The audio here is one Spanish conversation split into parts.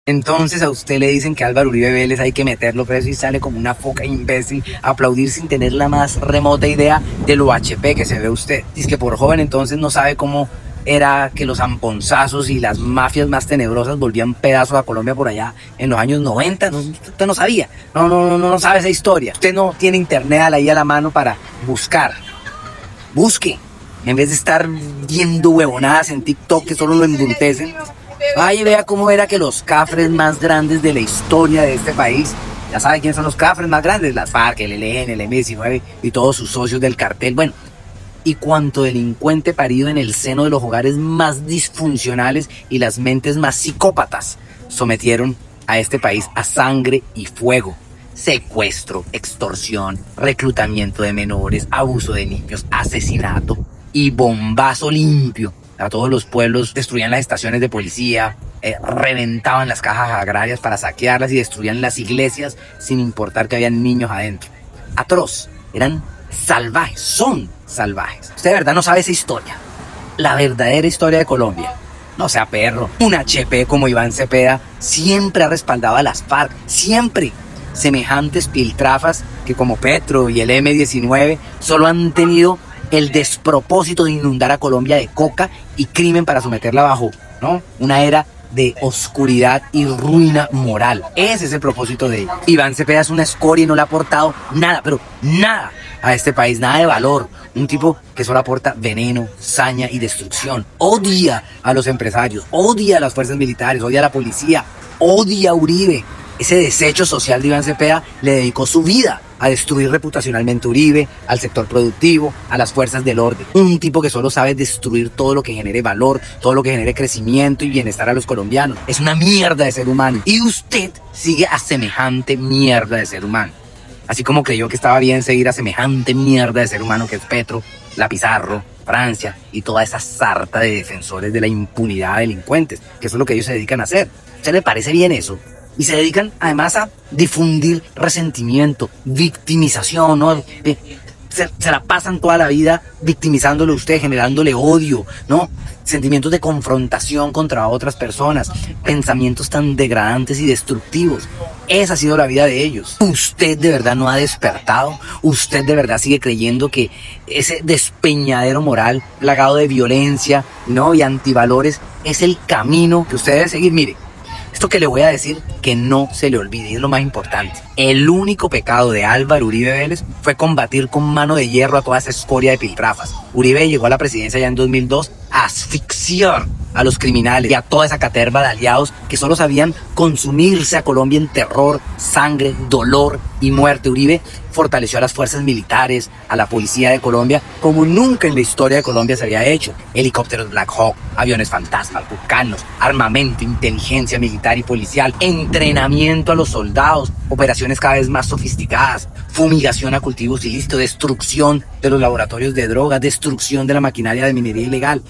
Entonces a usted le dicen que Álvaro Uribe Vélez hay que meterlo preso y sale como una foca imbécil a aplaudir sin tener la más remota idea de lo HP que se ve usted. Dice que por joven entonces no sabe cómo era que los amponzazos y las mafias más tenebrosas volvían pedazos a Colombia por allá en los años 90. Usted no sabía, no sabe esa historia. Usted no tiene internet ahí a la mano para buscar. Busque, en vez de estar viendo huevonadas en TikTok que solo lo embrutecen. Vaya y vea cómo era que los cafres más grandes de la historia de este país, ya sabe quiénes son los cafres más grandes, las FARC, el ELN, el M-19 y todos sus socios del cartel. Bueno, y cuánto delincuente parido en el seno de los hogares más disfuncionales y las mentes más psicópatas sometieron a este país a sangre y fuego. Secuestro, extorsión, reclutamiento de menores, abuso de niños, asesinato y bombazo limpio. A todos los pueblos destruían las estaciones de policía, reventaban las cajas agrarias para saquearlas y destruían las iglesias sin importar que habían niños adentro. Atroz, eran salvajes, son salvajes. Usted de verdad no sabe esa historia, la verdadera historia de Colombia. No sea perro, un HP como Iván Cepeda siempre ha respaldado a las FARC, siempre. Semejantes piltrafas que como Petro y el M-19 solo han tenido el despropósito de inundar a Colombia de coca y crimen para someterla bajo, ¿no?, una era de oscuridad y ruina moral. Ese es el propósito de ellos. Iván Cepeda es una escoria y no le ha aportado nada, pero nada a este país, nada de valor. Un tipo que solo aporta veneno, saña y destrucción. Odia a los empresarios, odia a las fuerzas militares, odia a la policía, odia a Uribe. Ese desecho social de Iván Cepeda le dedicó su vida a destruir reputacionalmente a Uribe, al sector productivo, a las fuerzas del orden. Un tipo que solo sabe destruir todo lo que genere valor, todo lo que genere crecimiento y bienestar a los colombianos. Es una mierda de ser humano. Y usted sigue a semejante mierda de ser humano. Así como creyó que estaba bien seguir a semejante mierda de ser humano que es Petro, la Pizarro, Francia y toda esa sarta de defensores de la impunidad de delincuentes, que eso es lo que ellos se dedican a hacer. ¿A usted le parece bien eso? Y se dedican además a difundir resentimiento, victimización, ¿no? Se la pasan toda la vida victimizándole a usted, generándole odio, ¿no? Sentimientos de confrontación contra otras personas, pensamientos tan degradantes y destructivos. Esa ha sido la vida de ellos. Usted de verdad no ha despertado, usted de verdad sigue creyendo que ese despeñadero moral plagado de violencia, ¿no?, y antivalores es el camino que usted debe seguir. Mire, esto que le voy a decir, que no se le olvide, es lo más importante. El único pecado de Álvaro Uribe Vélez fue combatir con mano de hierro a toda esa escoria de piltrafas. Uribe llegó a la presidencia ya en 2002 a asfixiar a los criminales y a toda esa caterva de aliados que solo sabían consumirse a Colombia en terror, sangre, dolor y muerte. Uribe fortaleció a las fuerzas militares, a la policía de Colombia, como nunca en la historia de Colombia se había hecho. Helicópteros Black Hawk, aviones fantasma, Vulcanos, armamento, inteligencia militar y policial, entrenamiento a los soldados, operaciones cada vez más sofisticadas, fumigación a cultivos ilícitos, destrucción de los laboratorios de drogas, destrucción de la maquinaria de minería ilegal.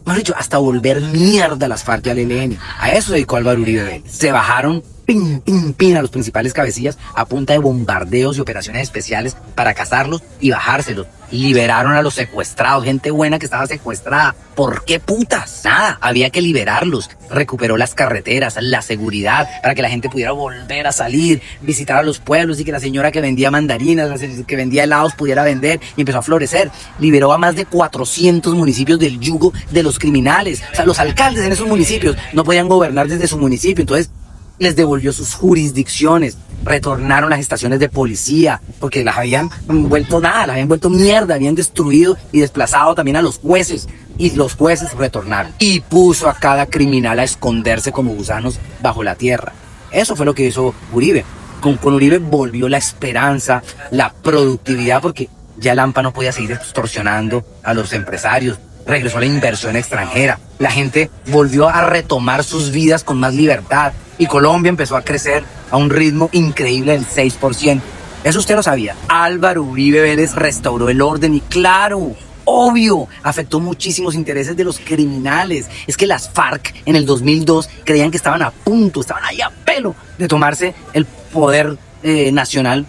Mejor dicho, hasta volver mierda a las FARC y al ELN. A eso se dedicó Álvaro Uribe Vélez. Se bajaron pin a los principales cabecillas a punta de bombardeos y operaciones especiales para cazarlos y bajárselos. Liberaron a los secuestrados, gente buena que estaba secuestrada. ¿Por qué putas? Nada, había que liberarlos. Recuperó las carreteras, la seguridad, para que la gente pudiera volver a salir, visitar a los pueblos y que la señora que vendía mandarinas, la que vendía helados pudiera vender y empezó a florecer. Liberó a más de 400 municipios del yugo de los criminales. O sea, los alcaldes en esos municipios no podían gobernar desde su municipio, entonces les devolvió sus jurisdicciones, retornaron las estaciones de policía, porque las habían vuelto nada, las habían vuelto mierda, habían destruido y desplazado también a los jueces, y los jueces retornaron. Y puso a cada criminal a esconderse como gusanos bajo la tierra. Eso fue lo que hizo Uribe. Con Uribe volvió la esperanza, la productividad, porque ya el AMPA no podía seguir extorsionando a los empresarios. Regresó la inversión extranjera. La gente volvió a retomar sus vidas con más libertad. Y Colombia empezó a crecer a un ritmo increíble del 6%. Eso usted lo sabía. Álvaro Uribe Vélez restauró el orden y claro, obvio, afectó muchísimos intereses de los criminales. Es que las FARC en el 2002 creían que estaban a punto, estaban ahí a pelo de tomarse el poder nacional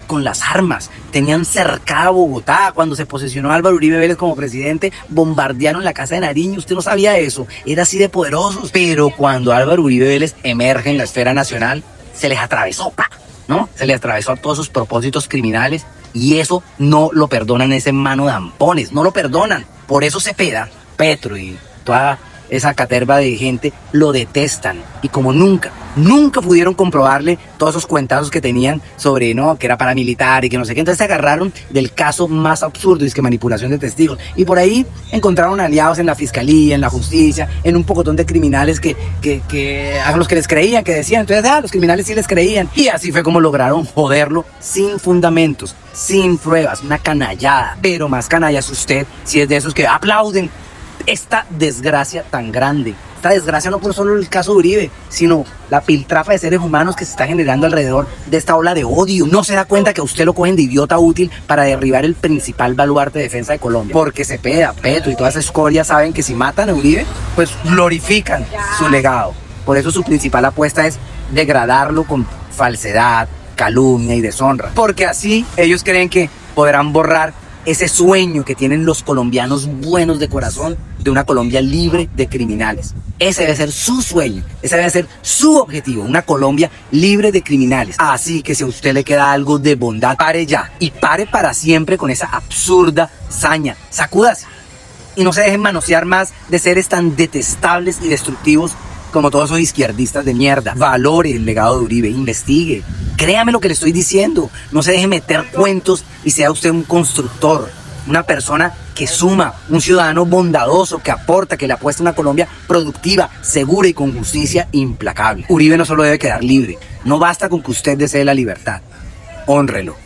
con las armas, tenían cercada Bogotá. Cuando se posesionó Álvaro Uribe Vélez como presidente, bombardearon la casa de Nariño. Usted no sabía eso, era así de poderosos. Pero cuando Álvaro Uribe Vélez emerge en la esfera nacional, se les atravesó, ¿no? Se les atravesó a todos sus propósitos criminales, y eso no lo perdonan, ese mano de ampones, no lo perdonan. Por eso Cepeda, Petro y toda esa caterva de gente lo detestan, y como nunca pudieron comprobarle todos esos cuentazos que tenían sobre, no, que era paramilitar y que no sé qué, entonces se agarraron del caso más absurdo, y es que manipulación de testigos, y por ahí encontraron aliados en la fiscalía, en la justicia, en un pocotón de criminales que a los que les creían, que decían, entonces los criminales sí les creían, y así fue como lograron joderlo sin fundamentos, sin pruebas, una canallada. Pero más canalla es usted si es de esos que aplauden esta desgracia tan grande. Esta desgracia no por solo el caso de Uribe, sino la piltrafa de seres humanos que se está generando alrededor de esta ola de odio. No se da cuenta que a usted lo cogen de idiota útil para derribar el principal baluarte de defensa de Colombia. Porque Cepeda, Petro y toda esa escoria saben que si matan a Uribe, pues glorifican su legado. Por eso su principal apuesta es degradarlo con falsedad, calumnia y deshonra. Porque así ellos creen que podrán borrar ese sueño que tienen los colombianos buenos de corazón de una Colombia libre de criminales. Ese debe ser su sueño, ese debe ser su objetivo, una Colombia libre de criminales. Así que si a usted le queda algo de bondad, pare ya, y pare para siempre con esa absurda saña. Sacúdase y no se dejen manosear más de seres tan detestables y destructivos como todos esos izquierdistas de mierda. Valore el legado de Uribe, investigue. Créame lo que le estoy diciendo. No se deje meter cuentos y sea usted un constructor, una persona que suma, un ciudadano bondadoso, que aporta, que le apuesta a una Colombia productiva, segura y con justicia implacable. Uribe no solo debe quedar libre. No basta con que usted desee la libertad. Hónrelo.